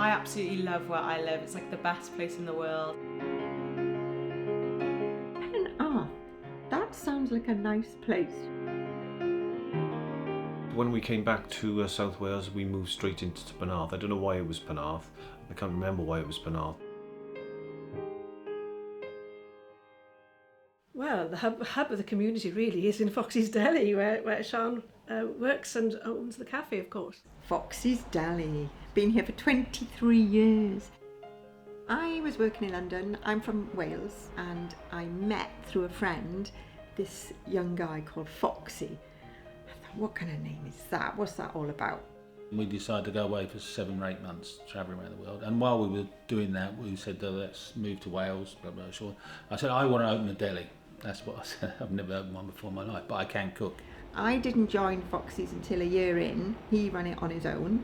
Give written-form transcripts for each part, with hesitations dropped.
I absolutely love where I live. It's like the best place in the world. Penarth, that sounds like a nice place. When we came back to South Wales, we moved straight into Penarth. I don't know why it was Penarth. I can't remember why it was Penarth. Well, the hub of the community really is in Foxy's Deli, where Sean works and owns the cafe, of course. Foxy's Deli. Been here for 23 years. I was working in London. I'm from Wales, and I met through a friend this young guy called Foxy. I thought, what kind of name is that? What's that all about? We decided to go away for 7 or 8 months, travelling around the world. And while we were doing that, we said, let's move to Wales. Blah, blah, blah. I said, I want to open a deli. That's what I said. I've never opened one before in my life, but I can cook. I didn't join Foxy's until a year in. He ran it on his own.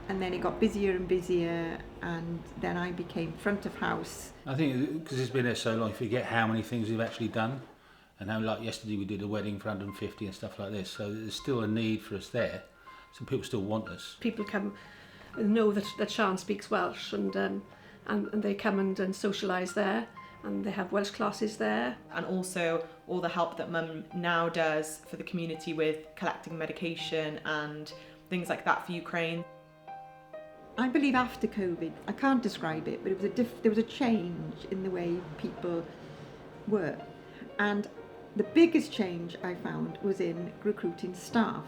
And then it got busier and busier, and then I became front of house. I think because it's been there so long, you forget how many things we've actually done. And how, like yesterday, we did a wedding for 150 and stuff like this. So there's still a need for us there. Some people still want us. People come and know that Sean speaks Welsh, and they come and socialise there, and they have Welsh classes there. And also all the help that Mum now does for the community with collecting medication and things like that for Ukraine. I believe after COVID, I can't describe it, but it was there was a change in the way people were. And the biggest change I found was in recruiting staff.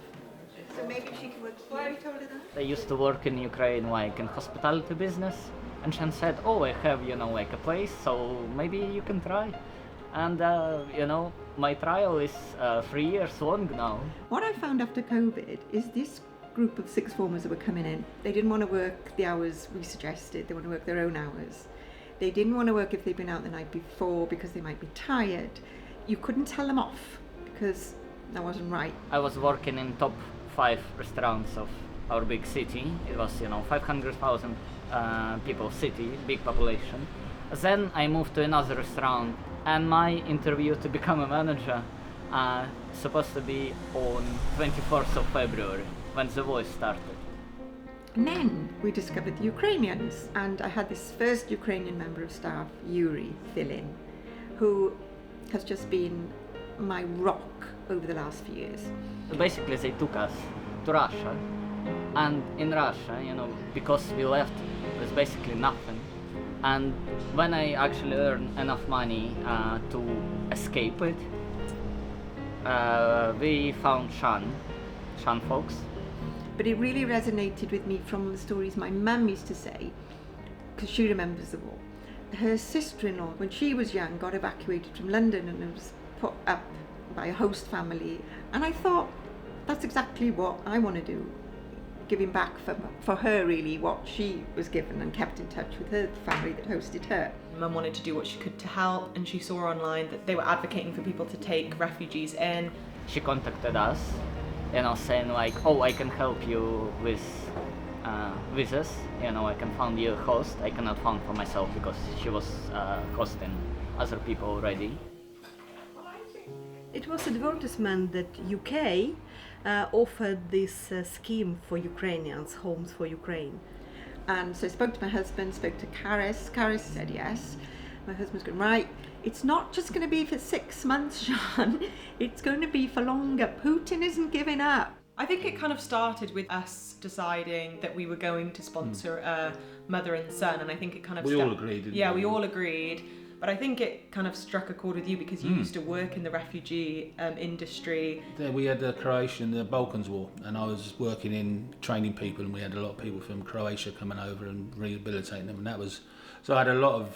So maybe she can work. Why have you told her that? I used to work in Ukraine, like in hospitality business, and Sean said, "Oh, I have like a place, so maybe you can try." And my trial is 3 years long now. What I found after COVID is this group of sixth formers that were coming in, they didn't want to work the hours we suggested. They want to work their own hours. They didn't want to work if they'd been out the night before because they might be tired. You couldn't tell them off because that wasn't right. I was working in top 5 restaurants of our big city. It was 500,000 people city, big population. Then I moved to another restaurant, and my interview to become a manager supposed to be on 24th of February when The Voice started. And then we discovered the Ukrainians, and I had this first Ukrainian member of staff, Yuri, fill in, who has just been my rock over the last few years. Basically, they took us to Russia, and in Russia, because we left with basically nothing, and when I actually earned enough money to escape it, we found Sean Fox. But it really resonated with me from the stories my mum used to say, because she remembers the war. Her sister-in-law, when she was young, got evacuated from London and was put up by a host family. And I thought, that's exactly what I want to do, giving back for her, really, what she was given, and kept in touch with her family that hosted her. Mum wanted to do what she could to help, and she saw online that they were advocating for people to take refugees in. She contacted us, saying like, "Oh, I can help you with visas. I can find you a host. I cannot find for myself because she was hosting other people already." It was an advertisement that UK offered this scheme for Ukrainians, Homes for Ukraine. And so I spoke to my husband, spoke to Carys. Carys said yes. My husband's going, right, it's not just going to be for 6 months, Sean. It's going to be for longer. Putin isn't giving up. I think it kind of started with us deciding that we were going to sponsor a mother and son, and I think it kind of... We all agreed, didn't we? Yeah, we all agreed. But I think it kind of struck a chord with you because you used to work in the refugee industry. There we had the Croatian, the Balkans War, and I was working in training people, and we had a lot of people from Croatia coming over and rehabilitating them, and that was... So I had a lot of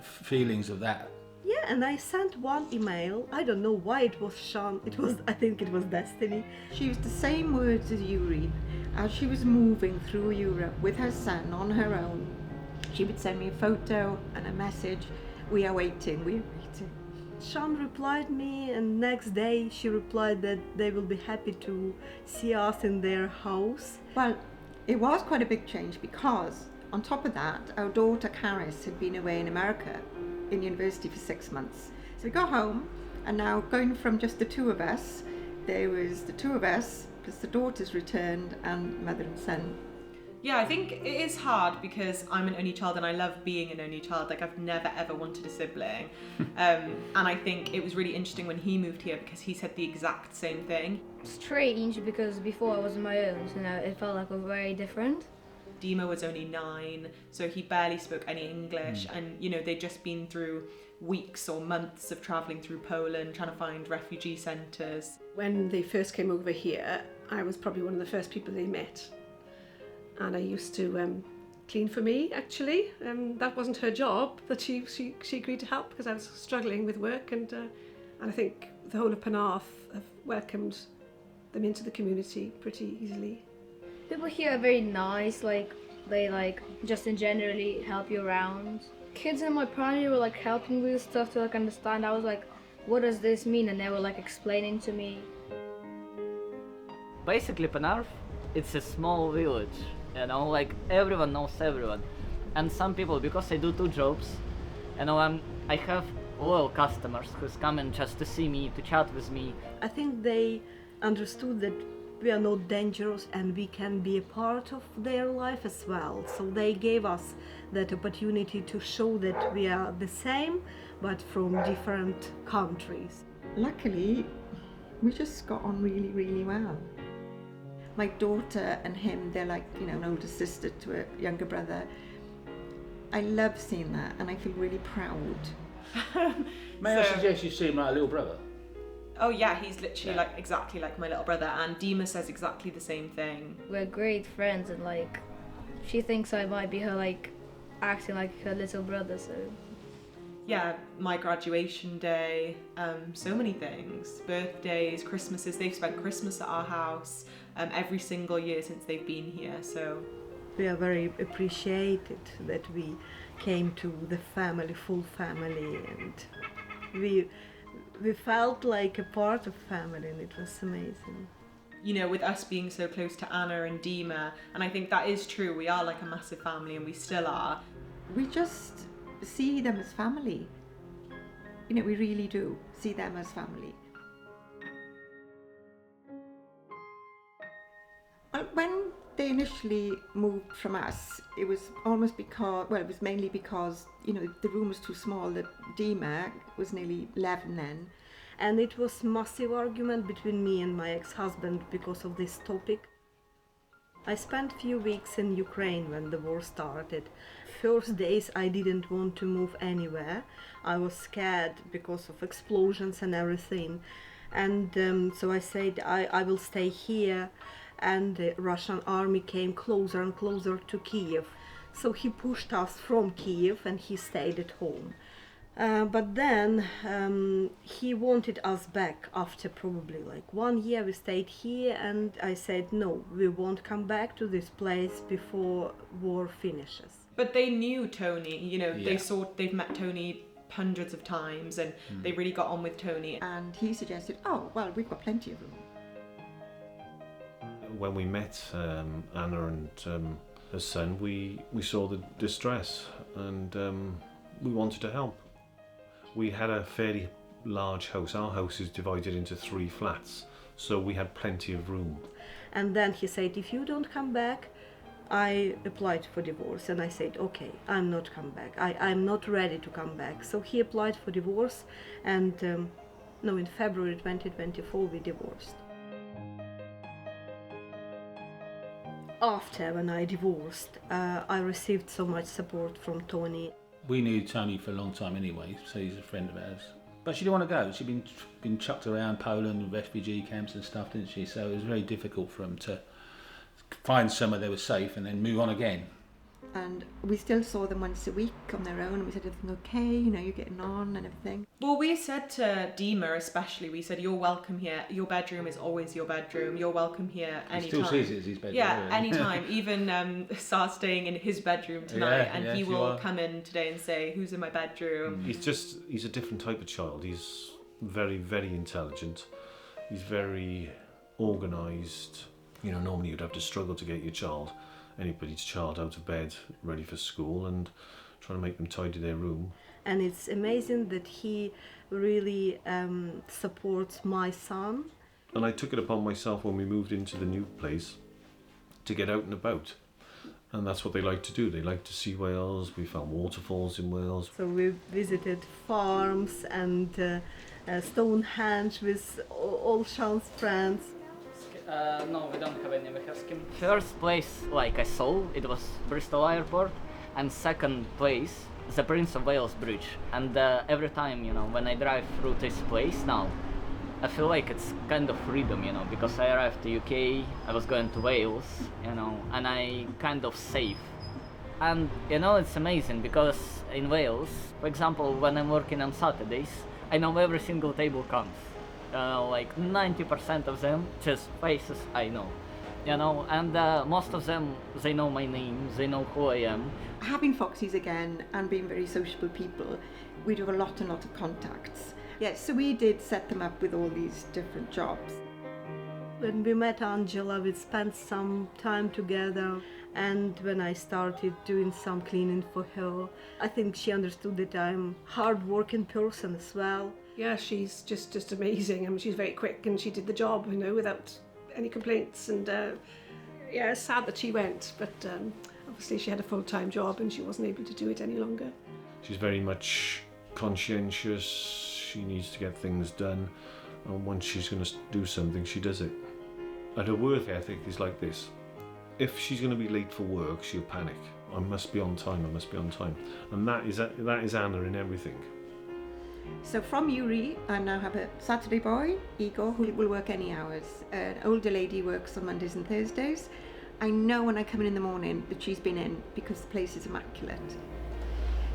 feelings of that. Yeah, and I sent one email. I don't know why it was Sean. I think it was destiny. She used the same words as Yuri. As she was moving through Europe with her son on her own, she would send me a photo and a message. We are waiting, we are waiting. Sean replied me, and next day she replied that they will be happy to see us in their house. Well, it was quite a big change because on top of that, our daughter Carys had been away in America in university for 6 months. So we got home, and now going from just the two of us, there was the two of us, plus the daughters returned, and mother and son. Yeah, I think it is hard because I'm an only child and I love being an only child. Like, I've never ever wanted a sibling. And I think it was really interesting when he moved here because he said the exact same thing. Strange because before I was on my own, so now it felt like we're very different. Dima was only 9, so he barely spoke any English, and you know, they'd just been through weeks or months of travelling through Poland, trying to find refugee centres. When they first came over here, I was probably one of the first people they met. And I used to clean for me, actually. That wasn't her job, but she agreed to help because I was struggling with work, and I think the whole of Penarth have welcomed them into the community pretty easily. People here are very nice, like they just in generally help you around. Kids in my primary were like helping me with stuff to like understand. I was like, what does this mean? And they were like explaining to me. Basically, Penarth, it's a small village, you know, like everyone knows everyone. And some people, because I do 2 jobs, you know, I have loyal customers who's coming just to see me, to chat with me. I think they understood that we are not dangerous and we can be a part of their life as well. So they gave us that opportunity to show that we are the same, but from different countries. Luckily, we just got on really, really well. My daughter and him, they're like, you know, an older sister to a younger brother. I love seeing that and I feel really proud. May I suggest you see him like a little brother? Oh yeah, he's literally like exactly like my little brother, and Dima says exactly the same thing. We're great friends, and like she thinks I might be her like acting like her little brother, so Yeah, my graduation day, so many things. Birthdays, Christmases, they've spent Christmas at our house every single year since they've been here, so. We are very appreciated that we came to the family, full family, and we felt like a part of family, and it was amazing. You know, with us being so close to Anna and Dima, and I think that is true, we are like a massive family and we still are. We just see them as family. You know, we really do see them as family. When they initially moved from us, it was almost because, well, it was mainly because, you know, the room was too small, that Dima was nearly 11 then. And it was massive argument between me and my ex-husband because of this topic. I spent few weeks in Ukraine when the war started. First days I didn't want to move anywhere. I was scared because of explosions and everything. And so I said I will stay here, and the Russian army came closer and closer to Kiev. So he pushed us from Kiev and he stayed at home. But then he wanted us back after probably like 1 year. We stayed here, and I said no, we won't come back to this place before war finishes. But they knew Tony, you know, Yeah. they've met Tony hundreds of times, and they really got on with Tony. And he suggested, oh, well, we've got plenty of room. When we met Anna and her son, we saw the distress, and we wanted to help. We had a fairly large house. Our house is divided into 3 flats, so we had plenty of room. And then he said, if you don't come back, I applied for divorce. And I said, okay, I'm not come back. I'm not ready to come back. So he applied for divorce, and in February 2024 we divorced. After, when I divorced, I received so much support from Tony. We knew Tony for a long time anyway, so he's a friend of ours. But she didn't want to go. She'd been chucked around Poland, refugee camps and stuff, didn't she? So it was very difficult for them to find somewhere they were safe and then move on again. And we still saw them once a week on their own, and we said, everything okay, you know, you're getting on and everything. Well, we said to Dima especially, we said, you're welcome here. Your bedroom is always your bedroom. You're welcome here anytime. He still sees it as his bedroom. Yeah, really. anytime. Even Saar's staying in his bedroom tonight, Yeah, and yes, he you will are. come in today and say, who's in my bedroom? He's a different type of child. He's very, very intelligent. He's very organised. You know, normally you'd have to struggle to get anybody's child out of bed, ready for school, and trying to make them tidy their room. And it's amazing that he really supports my son. And I took it upon myself when we moved into the new place to get out and about. And that's what they like to do. They like to see Wales. We found waterfalls in Wales. So we visited farms and Stonehenge with all Sean's friends. No, we don't have any. We have skim. First place, like I saw, it was Bristol Airport, and second place, the Prince of Wales Bridge. And every time, you know, when I drive through this place now, I feel like it's kind of freedom, you know, because I arrived to UK, I was going to Wales, you know, and I kind of safe. And, you know, it's amazing because in Wales, for example, when I'm working on Saturdays, I know every single table comes. Like 90% of them, just faces I know, you know, and most of them, they know my name, they know who I am. Having Foxies again and being very sociable people, we do a lot of contacts. Yes, so we did set them up with all these different jobs. When we met Angela, we spent some time together, and when I started doing some cleaning for her, I think she understood that I'm a hard-working person as well. Yeah, she's just amazing. I mean, she's very quick and she did the job, you know, without any complaints. And yeah, it's sad that she went, but obviously she had a full-time job and she wasn't able to do it any longer. She's very much conscientious. She needs to get things done, and once she's going to do something, she does it. And her work ethic is like this. If she's going to be late for work, she'll panic. I must be on time, I must be on time. And that is Anna in everything. So from Yuri, I now have a Saturday boy, Igor, who will work any hours. An older lady works on Mondays and Thursdays. I know when I come in the morning that she's been in because the place is immaculate.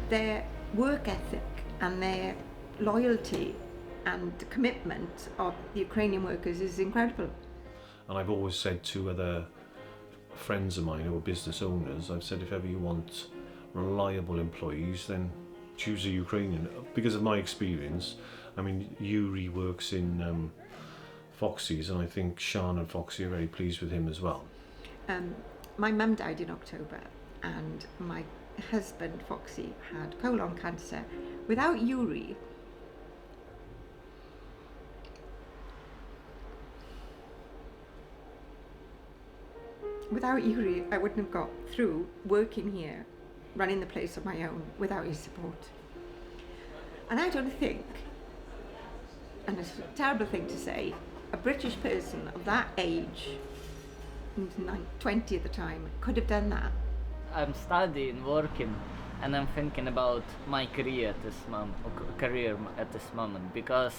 Their work ethic and their loyalty and commitment of the Ukrainian workers is incredible. And I've always said to other friends of mine who are business owners, I've said if ever you want reliable employees, then choose a Ukrainian. Because of my experience, I mean, Yuri works in Foxy's, and I think Sean and Foxy are very pleased with him as well. My mum died in October, and my husband, Foxy, had colon cancer. Without Yuri, I wouldn't have got through working here, running the place on my own, without his support. And I don't think, and it's a terrible thing to say, a British person of that age, 20 at the time, could have done that. I'm studying, working, and I'm thinking about my career at this moment, because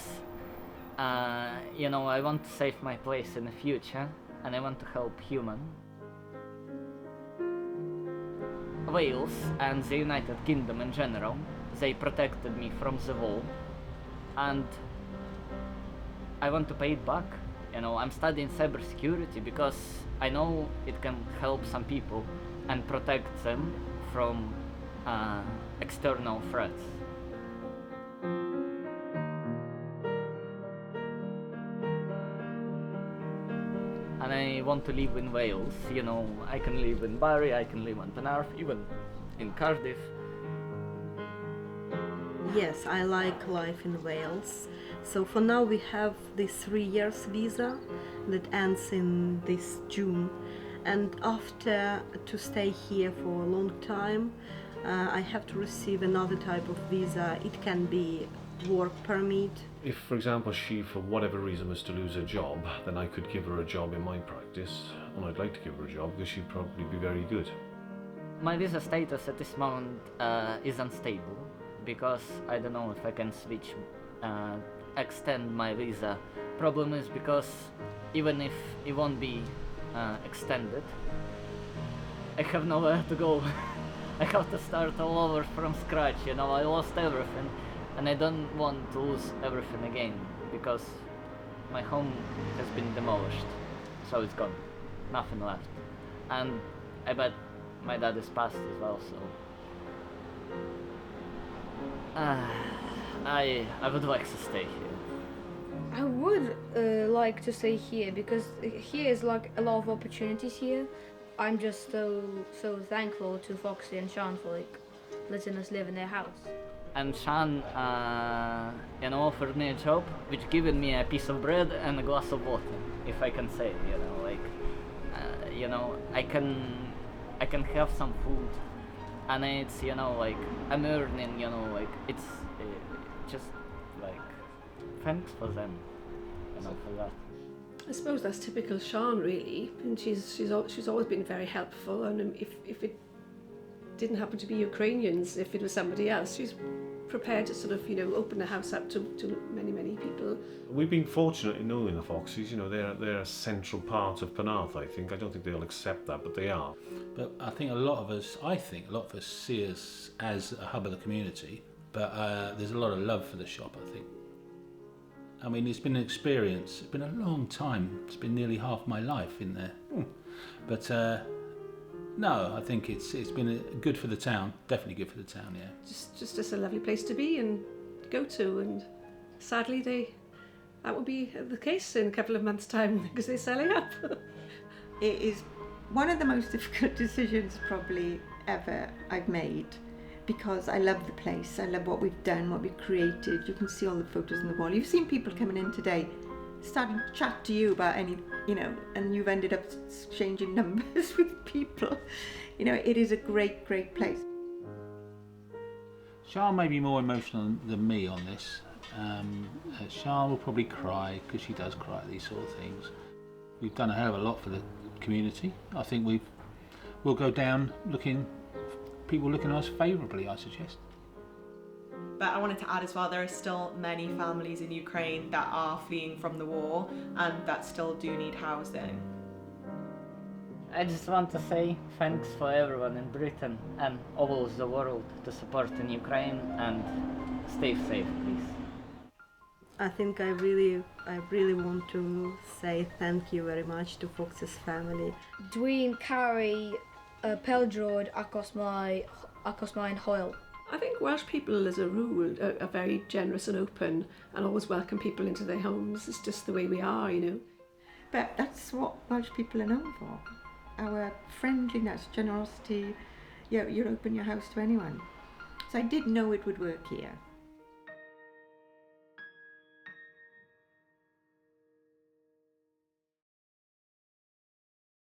you know, I want to save my place in the future, and I want to help human. Wales and the United Kingdom in general, they protected me from the war, and I want to pay it back. You know, I'm studying cybersecurity because I know it can help some people and protect them from external threats. And I want to live in Wales, you know, I can live in Barry, I can live in Penarth, even in Cardiff. Yes, I like life in Wales. So for now we have this 3 years visa that ends in this June. And after to stay here for a long time, I have to receive another type of visa. It can be work permit. If, for example, she, for whatever reason, was to lose her job, then I could give her a job in my practice, and I'd like to give her a job because she'd probably be very good. My visa status at this moment is unstable, because I don't know if I can switch, extend my visa. Problem is because even if it won't be extended, I have nowhere to go. I have to start all over from scratch, you know, I lost everything. And I don't want to lose everything again, because my home has been demolished, so it's gone, nothing left. And I bet my dad is passed as well, so I would like to stay here. I would like to stay here because here is like a lot of opportunities here. I'm just so thankful to Foxy and Sean for like letting us live in their house. And Sean, you know, offered me a job, which given me a piece of bread and a glass of water, if I can say, you know, like, you know, I can I can have some food, and it's, you know, like I'm earning, you know, like it's just like thanks for them, you know, for that. I suppose that's typical Sian, really, and she's always been very helpful. And if it didn't happen to be Ukrainians, if it was somebody else, she's prepared to sort of, you know, open the house up to many people. We've been fortunate in knowing the Foxes. You know, they're a central part of Penarth. I don't think they'll accept that, but they are. But I think a lot of us see us as a hub of the community, but there's a lot of love for the shop, I think. I mean, it's been an experience. It's been a long time. It's been nearly half my life in there. But no, I think it's been good for the town. Definitely good for the town, yeah. Just a lovely place to be and go to. And sadly, that will be the case in a couple of months' time because they're selling up. It is one of the most difficult decisions probably ever I've made, because I love the place. I love what we've done, what we've created. You can see all the photos on the wall. You've seen people coming in today starting to chat to you about any, you know, and you've ended up exchanging numbers with people. You know, it is a great, great place. Sian may be more emotional than me on this. Sian will probably cry, because she does cry at these sort of things. We've done a hell of a lot for the community. I think we'll go down people looking at us favourably, I suggest. But I wanted to add as well, there are still many families in Ukraine that are fleeing from the war and that still do need housing. I just want to say thanks for everyone in Britain and all over the world to support in Ukraine, and stay safe, please. I think I really want to say thank you very much to Fox's family. Dwi'n caru peldrod acos mae'n hwyl. I think Welsh people, as a rule, are very generous and open and always welcome people into their homes. It's just the way we are, you know. But that's what Welsh people are known for. Our friendliness, generosity. You open your house to anyone. So I did know it would work here.